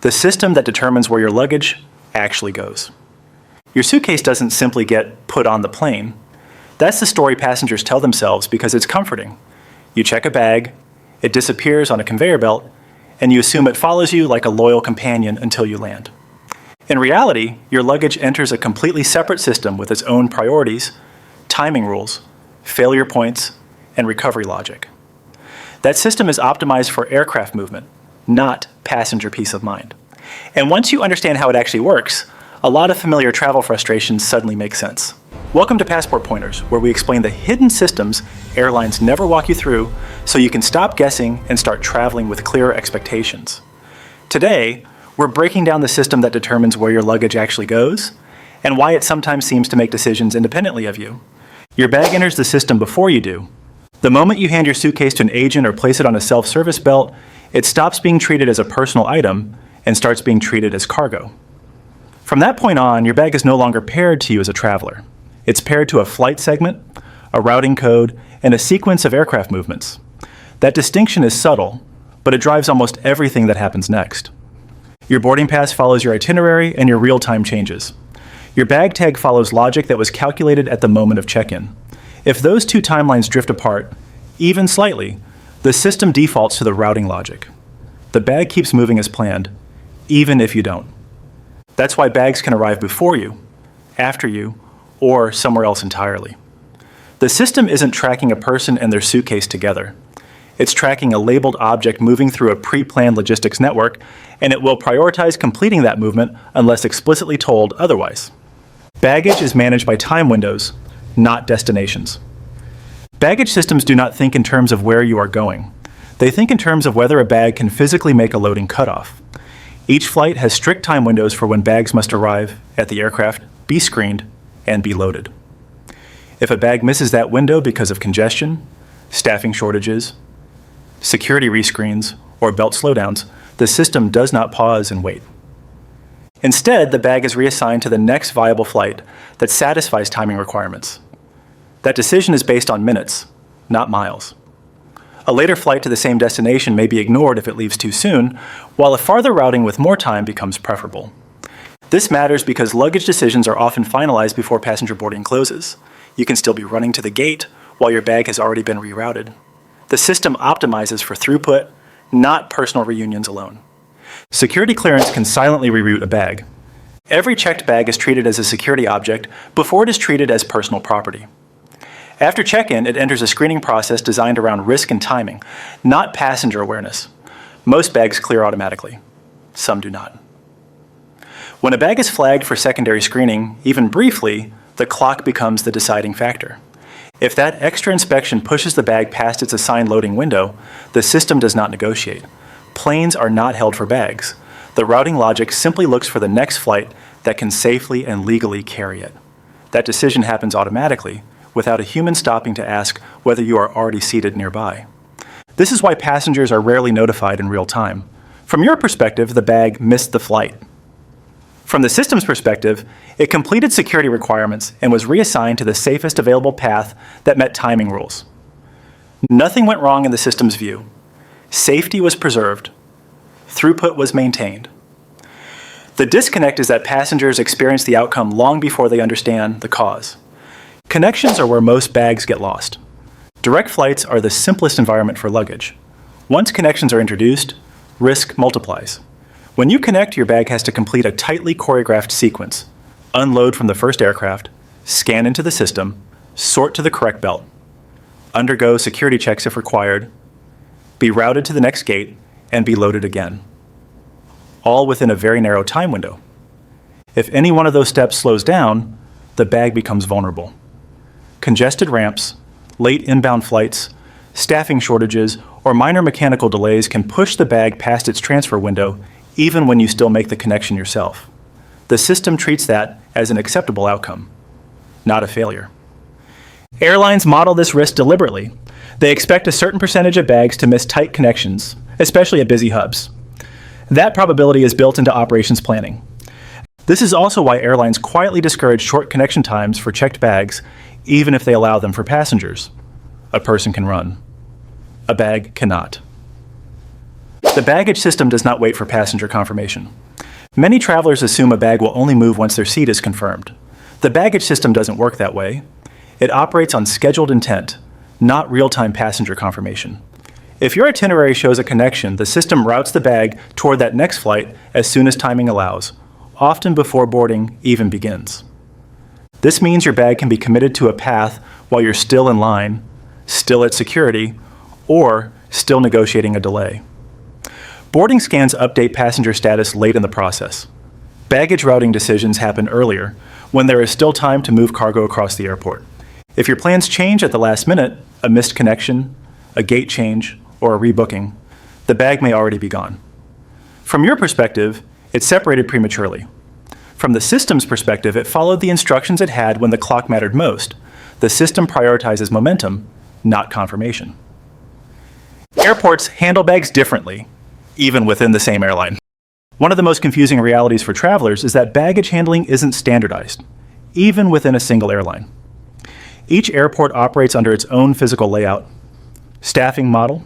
the system that determines where your luggage actually goes. Your suitcase doesn't simply get put on the plane. That's the story passengers tell themselves because it's comforting. You check a bag, it disappears on a conveyor belt, and you assume it follows you like a loyal companion until you land. In reality, your luggage enters a completely separate system with its own priorities, timing rules, failure points, and recovery logic. That system is optimized for aircraft movement, not passenger peace of mind. And once you understand how it actually works, a lot of familiar travel frustrations suddenly make sense. Welcome to Passport Pointers, where we explain the hidden systems airlines never walk you through so you can stop guessing and start traveling with clearer expectations. Today, we're breaking down the system that determines where your luggage actually goes and why it sometimes seems to make decisions independently of you. Your bag enters the system before you do. The moment you hand your suitcase to an agent or place it on a self-service belt, it stops being treated as a personal item and starts being treated as cargo. From that point on, your bag is no longer paired to you as a traveler. It's paired to a flight segment, a routing code, and a sequence of aircraft movements. That distinction is subtle, but it drives almost everything that happens next. Your boarding pass follows your itinerary and your real-time changes. Your bag tag follows logic that was calculated at the moment of check-in. If those two timelines drift apart, even slightly, the system defaults to the routing logic. The bag keeps moving as planned, even if you don't. That's why bags can arrive before you, after you, or somewhere else entirely. The system isn't tracking a person and their suitcase together. It's tracking a labeled object moving through a pre-planned logistics network, and it will prioritize completing that movement unless explicitly told otherwise. Baggage is managed by time windows, not destinations. Baggage systems do not think in terms of where you are going. They think in terms of whether a bag can physically make a loading cutoff. Each flight has strict time windows for when bags must arrive at the aircraft, be screened, and be loaded. If a bag misses that window because of congestion, staffing shortages, security rescreens, or belt slowdowns, the system does not pause and wait. Instead, the bag is reassigned to the next viable flight that satisfies timing requirements. That decision is based on minutes, not miles. A later flight to the same destination may be ignored if it leaves too soon, while a farther routing with more time becomes preferable. This matters because luggage decisions are often finalized before passenger boarding closes. You can still be running to the gate while your bag has already been rerouted. The system optimizes for throughput, not personal reunions alone. Security clearance can silently reroute a bag. Every checked bag is treated as a security object before it is treated as personal property. After check-in, it enters a screening process designed around risk and timing, not passenger awareness. Most bags clear automatically. Some do not. When a bag is flagged for secondary screening, even briefly, the clock becomes the deciding factor. If that extra inspection pushes the bag past its assigned loading window, the system does not negotiate. Planes are not held for bags. The routing logic simply looks for the next flight that can safely and legally carry it. That decision happens automatically, without a human stopping to ask whether you are already seated nearby. This is why passengers are rarely notified in real time. From your perspective, the bag missed the flight. From the system's perspective, it completed security requirements and was reassigned to the safest available path that met timing rules. Nothing went wrong in the system's view. Safety was preserved. Throughput was maintained. The disconnect is that passengers experience the outcome long before they understand the cause. Connections are where most bags get lost. Direct flights are the simplest environment for luggage. Once connections are introduced, risk multiplies. When you connect, your bag has to complete a tightly choreographed sequence. Unload from the first aircraft, scan into the system, sort to the correct belt, undergo security checks if required, be routed to the next gate, and be loaded again. All within a very narrow time window. If any one of those steps slows down, the bag becomes vulnerable. Congested ramps, late inbound flights, staffing shortages, or minor mechanical delays can push the bag past its transfer window even when you still make the connection yourself. The system treats that as an acceptable outcome, not a failure. Airlines model this risk deliberately. They expect a certain percentage of bags to miss tight connections, especially at busy hubs. That probability is built into operations planning. This is also why airlines quietly discourage short connection times for checked bags, even if they allow them for passengers. A person can run. A bag cannot. The baggage system does not wait for passenger confirmation. Many travelers assume a bag will only move once their seat is confirmed. The baggage system doesn't work that way. It operates on scheduled intent, not real-time passenger confirmation. If your itinerary shows a connection, the system routes the bag toward that next flight as soon as timing allows, often before boarding even begins. This means your bag can be committed to a path while you're still in line, still at security, or still negotiating a delay. Boarding scans update passenger status late in the process. Baggage routing decisions happen earlier, when there is still time to move cargo across the airport. If your plans change at the last minute, a missed connection, a gate change, or a rebooking, the bag may already be gone. From your perspective, it's separated prematurely. From the system's perspective, it followed the instructions it had when the clock mattered most. The system prioritizes momentum, not confirmation. Airports handle bags differently, even within the same airline. One of the most confusing realities for travelers is that baggage handling isn't standardized, even within a single airline. Each airport operates under its own physical layout, staffing model,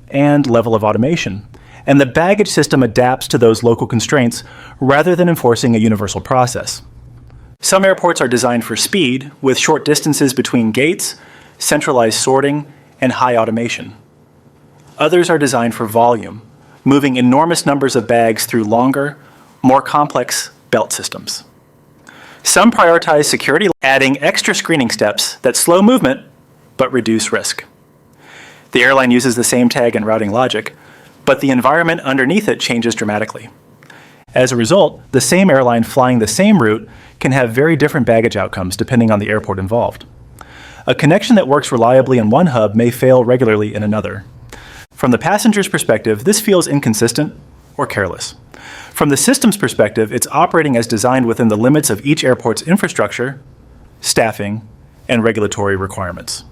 and level of automation, and the baggage system adapts to those local constraints rather than enforcing a universal process. Some airports are designed for speed, with short distances between gates, centralized sorting, and high automation. Others are designed for volume, moving enormous numbers of bags through longer, more complex belt systems. Some prioritize security, adding extra screening steps that slow movement but reduce risk. The airline uses the same tag and routing logic, but the environment underneath it changes dramatically. As a result, the same airline flying the same route can have very different baggage outcomes depending on the airport involved. A connection that works reliably in one hub may fail regularly in another. From the passenger's perspective, this feels inconsistent or careless. From the system's perspective, it's operating as designed within the limits of each airport's infrastructure, staffing, and regulatory requirements.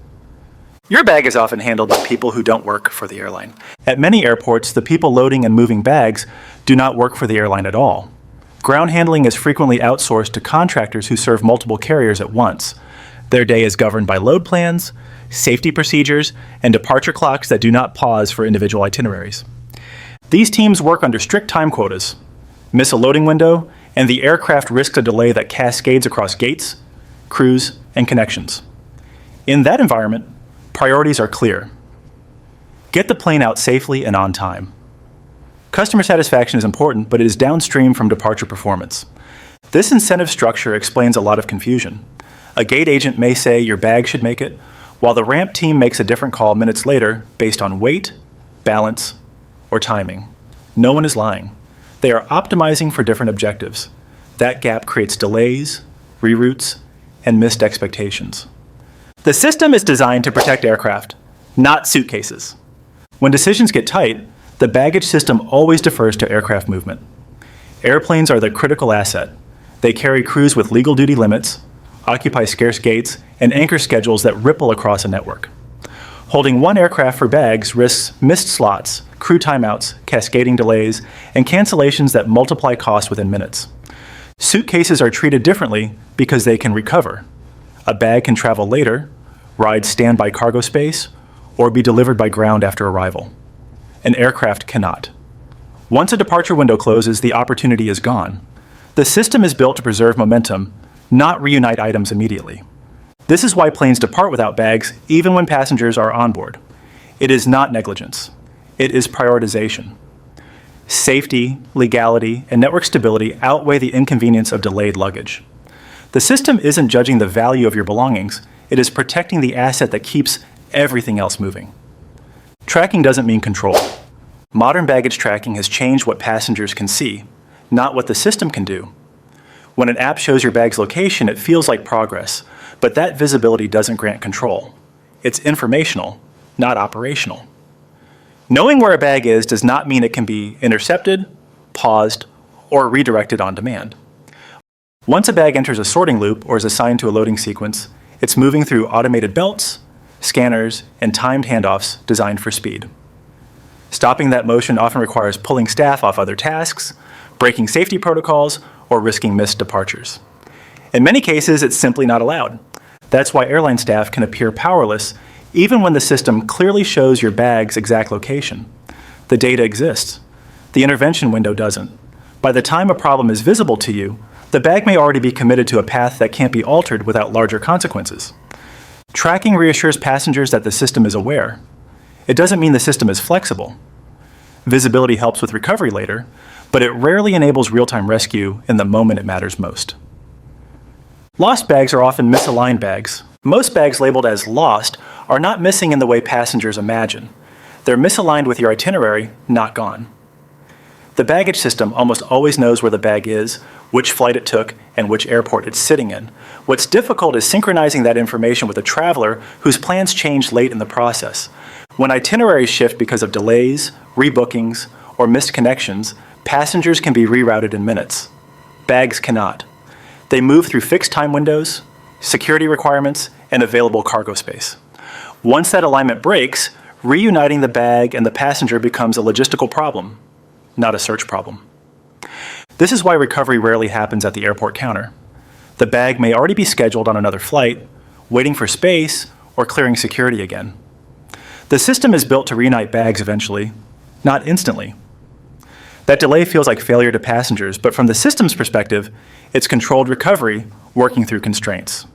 Your bag is often handled by people who don't work for the airline. At many airports, the people loading and moving bags do not work for the airline at all. Ground handling is frequently outsourced to contractors who serve multiple carriers at once. Their day is governed by load plans, safety procedures, and departure clocks that do not pause for individual itineraries. These teams work under strict time quotas, miss a loading window, and the aircraft risks a delay that cascades across gates, crews, and connections. In that environment, priorities are clear. Get the plane out safely and on time. Customer satisfaction is important, but it is downstream from departure performance. This incentive structure explains a lot of confusion. A gate agent may say your bag should make it, while the ramp team makes a different call minutes later based on weight, balance, or timing. No one is lying. They are optimizing for different objectives. That gap creates delays, reroutes, and missed expectations. The system is designed to protect aircraft, not suitcases. When decisions get tight, the baggage system always defers to aircraft movement. Airplanes are the critical asset. They carry crews with legal duty limits, occupy scarce gates, and anchor schedules that ripple across a network. Holding one aircraft for bags risks missed slots, crew timeouts, cascading delays, and cancellations that multiply costs within minutes. Suitcases are treated differently because they can recover. A bag can travel later, ride standby cargo space, or be delivered by ground after arrival. An aircraft cannot. Once a departure window closes, the opportunity is gone. The system is built to preserve momentum, not reunite items immediately. This is why planes depart without bags, even when passengers are on board. It is not negligence. It is prioritization. Safety, legality, and network stability outweigh the inconvenience of delayed luggage. The system isn't judging the value of your belongings. It is protecting the asset that keeps everything else moving. Tracking doesn't mean control. Modern baggage tracking has changed what passengers can see, not what the system can do. When an app shows your bag's location, it feels like progress, but that visibility doesn't grant control. It's informational, not operational. Knowing where a bag is does not mean it can be intercepted, paused, or redirected on demand. Once a bag enters a sorting loop or is assigned to a loading sequence, it's moving through automated belts, scanners, and timed handoffs designed for speed. Stopping that motion often requires pulling staff off other tasks, breaking safety protocols, or risking missed departures. In many cases, it's simply not allowed. That's why airline staff can appear powerless even when the system clearly shows your bag's exact location. The data exists. The intervention window doesn't. By the time a problem is visible to you, the bag may already be committed to a path that can't be altered without larger consequences. Tracking reassures passengers that the system is aware. It doesn't mean the system is flexible. Visibility helps with recovery later, but it rarely enables real-time rescue in the moment it matters most. Lost bags are often misaligned bags. Most bags labeled as lost are not missing in the way passengers imagine. They're misaligned with your itinerary, not gone. The baggage system almost always knows where the bag is, which flight it took, and which airport it's sitting in. What's difficult is synchronizing that information with a traveler whose plans change late in the process. When itineraries shift because of delays, rebookings, or missed connections, passengers can be rerouted in minutes. Bags cannot. They move through fixed time windows, security requirements, and available cargo space. Once that alignment breaks, reuniting the bag and the passenger becomes a logistical problem, not a search problem. This is why recovery rarely happens at the airport counter. The bag may already be scheduled on another flight, waiting for space, or clearing security again. The system is built to reunite bags eventually, not instantly. That delay feels like failure to passengers, but from the system's perspective, it's controlled recovery working through constraints.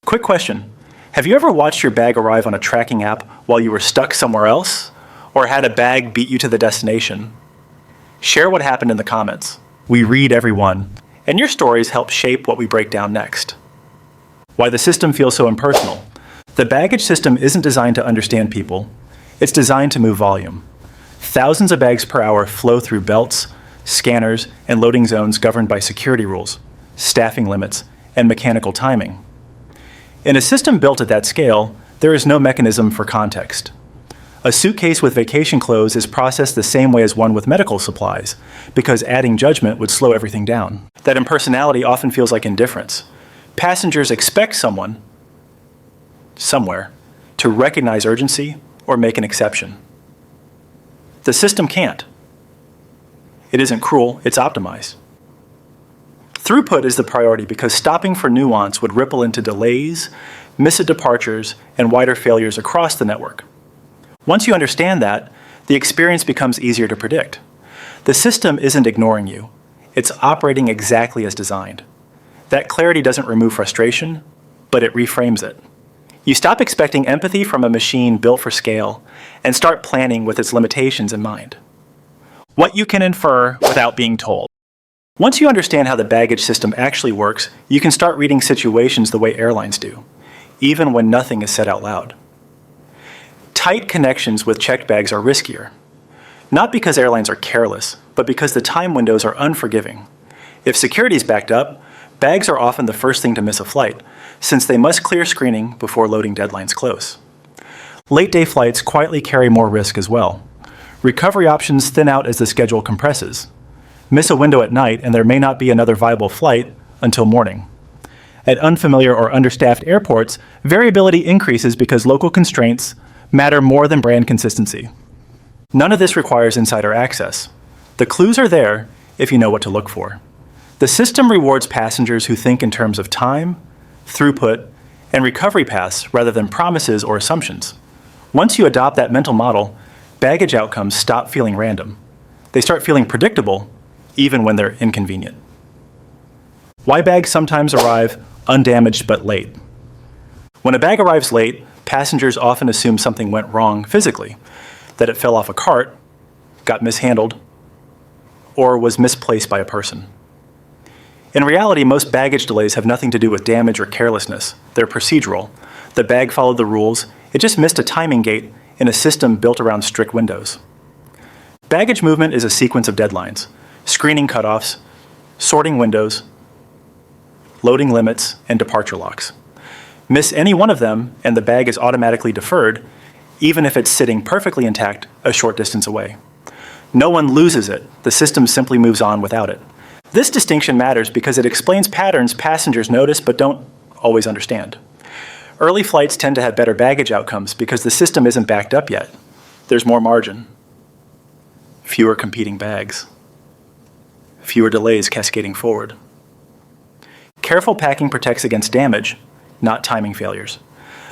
Quick question. Have you ever watched your bag arrive on a tracking app while you were stuck somewhere else, or had a bag beat you to the destination? Share what happened in the comments. We read every one, and your stories help shape what we break down next. Why the system feels so impersonal. The baggage system isn't designed to understand people. It's designed to move volume. Thousands of bags per hour flow through belts, scanners, and loading zones governed by security rules, staffing limits, and mechanical timing. In a system built at that scale, there is no mechanism for context. A suitcase with vacation clothes is processed the same way as one with medical supplies, because adding judgment would slow everything down. That impersonality often feels like indifference. Passengers expect someone, somewhere, to recognize urgency or make an exception. The system can't. It isn't cruel, it's optimized. Throughput is the priority because stopping for nuance would ripple into delays, missed departures, and wider failures across the network. Once you understand that, the experience becomes easier to predict. The system isn't ignoring you. It's operating exactly as designed. That clarity doesn't remove frustration, but it reframes it. You stop expecting empathy from a machine built for scale and start planning with its limitations in mind. What you can infer without being told. Once you understand how the baggage system actually works, you can start reading situations the way airlines do, even when nothing is said out loud. Tight connections with checked bags are riskier, not because airlines are careless, but because the time windows are unforgiving. If security is backed up, bags are often the first thing to miss a flight, since they must clear screening before loading deadlines close. Late-day flights quietly carry more risk as well. Recovery options thin out as the schedule compresses. Miss a window at night and there may not be another viable flight until morning. At unfamiliar or understaffed airports, variability increases because local constraints matter more than brand consistency. None of this requires insider access. The clues are there if you know what to look for. The system rewards passengers who think in terms of time, throughput, and recovery paths rather than promises or assumptions. Once you adopt that mental model, baggage outcomes stop feeling random. They start feeling predictable, even when they're inconvenient. Why bags sometimes arrive undamaged but late. When a bag arrives late, passengers often assume something went wrong physically, that it fell off a cart, got mishandled, or was misplaced by a person. In reality, most baggage delays have nothing to do with damage or carelessness. They're procedural. The bag followed the rules. It just missed a timing gate in a system built around strict windows. Baggage movement is a sequence of deadlines, screening cutoffs, sorting windows, loading limits, and departure locks. Miss any one of them, and the bag is automatically deferred, even if it's sitting perfectly intact a short distance away. No one loses it. The system simply moves on without it. This distinction matters because it explains patterns passengers notice but don't always understand. Early flights tend to have better baggage outcomes because the system isn't backed up yet. There's more margin, fewer competing bags, fewer delays cascading forward. Careful packing protects against damage, not timing failures.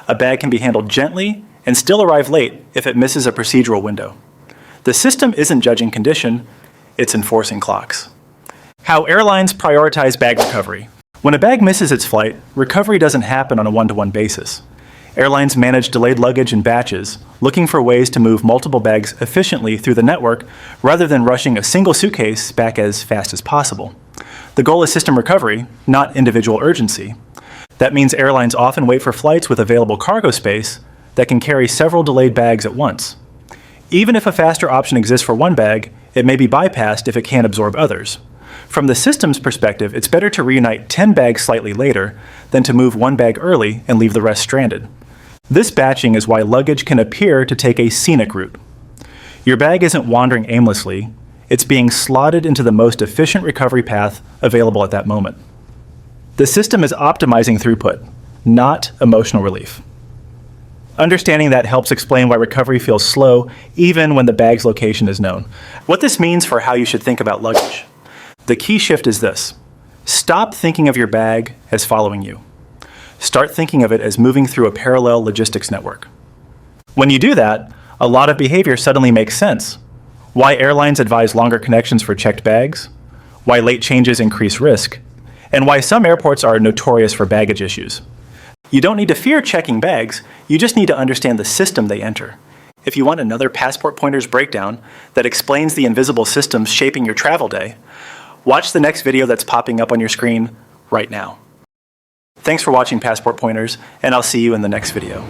A bag can be handled gently and still arrive late if it misses a procedural window. The system isn't judging condition, it's enforcing clocks. How airlines prioritize bag recovery. When a bag misses its flight, recovery doesn't happen on a one-to-one basis. Airlines manage delayed luggage in batches, looking for ways to move multiple bags efficiently through the network rather than rushing a single suitcase back as fast as possible. The goal is system recovery, not individual urgency. That means airlines often wait for flights with available cargo space that can carry several delayed bags at once. Even if a faster option exists for one bag, it may be bypassed if it can't absorb others. From the system's perspective, it's better to reunite 10 bags slightly later than to move one bag early and leave the rest stranded. This batching is why luggage can appear to take a scenic route. Your bag isn't wandering aimlessly, it's being slotted into the most efficient recovery path available at that moment. The system is optimizing throughput, not emotional relief. Understanding that helps explain why recovery feels slow even when the bag's location is known. What this means for how you should think about luggage. The key shift is this. Stop thinking of your bag as following you. Start thinking of it as moving through a parallel logistics network. When you do that, a lot of behavior suddenly makes sense. Why airlines advise longer connections for checked bags, why late changes increase risk, and why some airports are notorious for baggage issues. You don't need to fear checking bags, you just need to understand the system they enter. If you want another Passport Pointers breakdown that explains the invisible systems shaping your travel day, watch the next video that's popping up on your screen right now. Thanks for watching Passport Pointers, and I'll see you in the next video.